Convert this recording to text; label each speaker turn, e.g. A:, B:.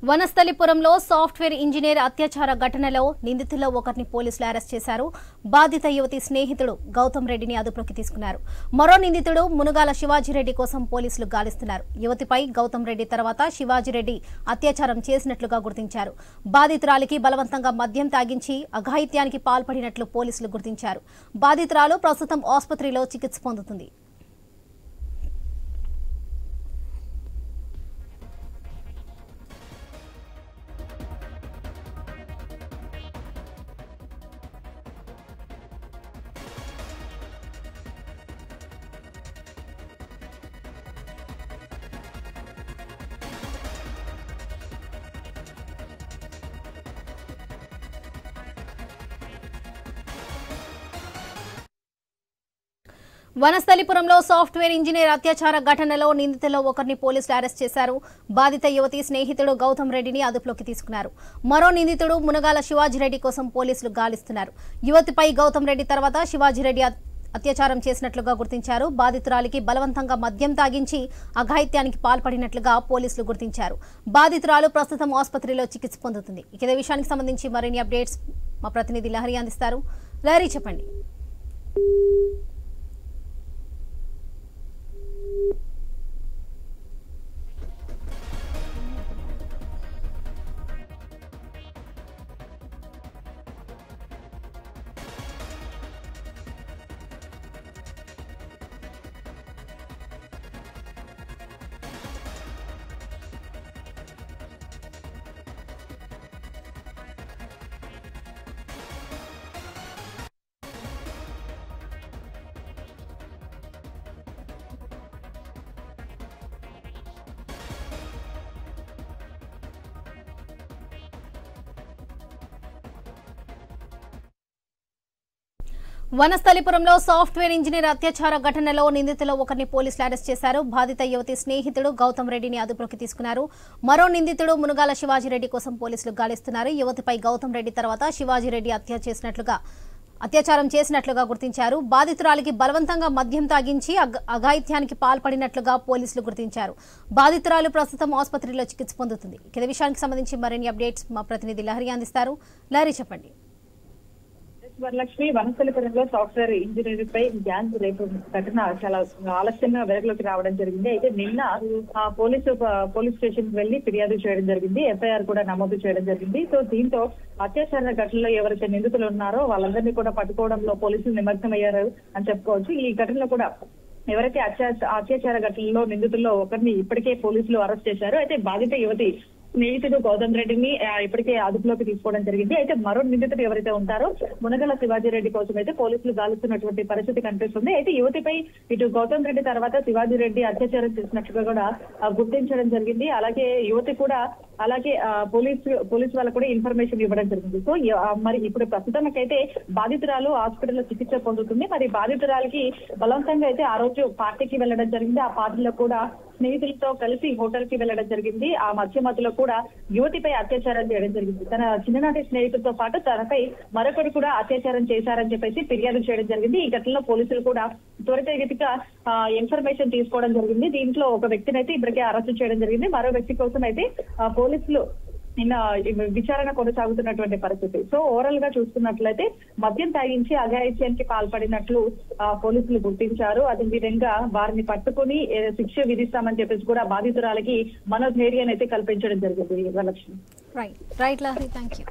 A: వనస్థలిపురంలో software engineer అత్యాచార ఘటనలో నిందితుల్లో ఒకరిని పోలీసులు అరెస్ట్ చేశారు. బాధిత యువతి స్నేహితుడు గౌతమ్ రెడ్డిని అదుపులోకి తీసుకున్నారు. మరో నిందితుడు మునుగాల శివాజీరెడ్డి కోసం పోలీసులు గాలిస్తున్నారు. యువతిపై గౌతమ్ రెడ్డి తర్వాత శివాజీరెడ్డి అత్యాచారం చేసినట్లుగా గుర్తించారు. బాధితురాలికి బలవంతంగా మద్యం తాగించి అఘాయిత్యానికి పాల్పడినట్లు పోలీసులు గుర్తించారు. బాధితురాలు ప్రస్తుతం ఆసుపత్రిలో చికిత్స పొందుతుంది. వనస్థలిపురంలో సాఫ్ట్వేర్ ఇంజనీర్ అత్యాచార ఘటనలో నిందితుల్లో ఒకరిని పోలీసులు అరెస్ట్ చేశారు. బాధిత యువతి స్నేహితుడు గౌతమ్ రెడ్డిని అదుపులోకి తీసుకున్నారు. మరో నిందితుడు మునగాల శివాజీరెడ్డి కోసం పోలీసులు గాలిస్తున్నారు. యువతిపై గౌతమ్ రెడ్డి తర్వాత శివాజీరెడ్డి అత్యాచారం చేసినట్లుగా గుర్తించారు. బాధితురాలికి బలవంతంగా మద్యం తాగించి అఘాయిత్యానికి పాల్పడినట్లుగా పోలీసులు గుర్తించారు. బాధితురాలు ప్రస్తుతం ఆసుపత్రిలో చికిత్స పొందుతుంది. ఇదే విషయానికి సంబంధించి మరిన్ని అప్డేట్స్ మా ప్రతినిధి లహరి అందిస్తారు. లహరి, చెప్పండి. వనస్థలిపురంలో సాఫ్ట్వేర్ ఇంజనీర్ అత్యాచార ఘటనలో నిందితుల్లో ఒకరిని పోలీసులు అరెస్ట్ చేశారు. బాధిత యువతి స్నేహితుడు గౌతమ్ రెడ్డిని అదుపులోకి తీసుకున్నారు. మరో నిందితుడు మునుగాల శివాజీరెడ్డి కోసం పోలీసులు గాలిస్తున్నారు. యువతిపై గౌతమ్ రెడ్డి తర్వాత శివాజీరెడ్డి అత్యాచారం చేసినట్లుగా గుర్తించారు. బాధితురాలికి బలవంతంగా మద్యం తాగించి అఘాయిత్యానికి పాల్పడినట్లుగా పోలీసులు గుర్తించారు. బాధితురాలు ప్రస్తుతం ఆసుపత్రిలో చికిత్స పొందుతుంది. ఇదే విషయానికి సంబంధించి మరిన్ని అప్డేట్స్ మా ప్రతినిధి లహరి అందిస్తారు. లహరి, చెప్పండి.
B: వరలక్ష్మి, వనస్థలిపురంలో సాఫ్ట్వేర్ ఇంజనీర్ పై గ్యాంగ్ రేపు ఘటన చాలా ఆలస్యంగా వెలుగులోకి రావడం జరిగింది. అయితే నిన్న పోలీస్ స్టేషన్ వెళ్లి ఫిర్యాదు చేయడం జరిగింది. ఎఫ్ఐఆర్ కూడా నమోదు చేయడం జరిగింది. సో దీంతో అత్యాచార ఘటనలో ఎవరైతే నిందితులు ఉన్నారో వాళ్ళందరినీ కూడా పట్టుకోవడంలో పోలీసులు నిమగ్నమయ్యారు అని చెప్పుకోవచ్చు. ఈ ఘటనలో కూడా ఎవరైతే అత్యాచార ఘటనలో నిందితుల్లో ఒకరిని ఇప్పటికే పోలీసులు అరెస్ట్ చేశారు. అయితే బాధిత యువతి స్నేహితుడు గౌతమ్ రెడ్డిని ఇప్పటికే అదుపులోకి తీసుకోవడం జరిగింది. అయితే మరో నిందితుడు ఎవరైతే ఉంటారో మునగల శివాజీరెడ్డి కోసం అయితే పోలీసులు గాలిస్తున్నటువంటి పరిస్థితి కనిపిస్తుంది. అయితే యువతిపై ఇటు గౌతమ్ రెడ్డి తర్వాత శివాజీరెడ్డి అత్యాచారం చేసినట్టుగా కూడా గుర్తించడం జరిగింది. అలాగే యువతి కూడా అలాగే పోలీస్ వాళ్ళకు కూడా ఇన్ఫర్మేషన్ ఇవ్వడం జరిగింది. సో మరి ఇప్పుడు ప్రస్తుతానికైతే బాధితురాలు హాస్పిటల్లో చికిత్స పొందుతుంది. మరి బాధితురాలకి బలవంతంగా అయితే ఆ రోజు పార్టీకి వెళ్ళడం జరిగింది. ఆ పార్టీలో కూడా స్నేహితులతో కలిసి హోటల్ కి వెళ్ళడం జరిగింది. ఆ మధ్యలో కూడా యువతిపై అత్యాచారం చేయడం జరిగింది. తన చిన్ననాటి స్నేహితులతో పాటు తనపై మరొకరు కూడా అత్యాచారం చేశారని చెప్పేసి ఫిర్యాదు చేయడం జరిగింది. ఈ ఘటనలో పోలీసులు కూడా త్వరితగతిగా ఇన్ఫర్మేషన్ తీసుకోవడం జరిగింది. దీంట్లో ఒక వ్యక్తిని అయితే ఇప్పటికే అరెస్టు చేయడం జరిగింది. మరో వ్యక్తి కోసం అయితే పోలీసులు నిన్న విచారణ కొనసాగుతున్నటువంటి పరిస్థితి. సో ఓవరాల్ గా చూసుకున్నట్లయితే మద్యం తాగించి అఘాయిత్యానికి పాల్పడినట్లు పోలీసులు గుర్తించారు. అదేవిధంగా వారిని పట్టుకుని శిక్ష విధిస్తామని చెప్పేసి కూడా బాధితురాలకి మనోధైర్యాన్ని అయితే కల్పించడం జరిగింది. Varalakshmi.
A: Right Lahari, thank you.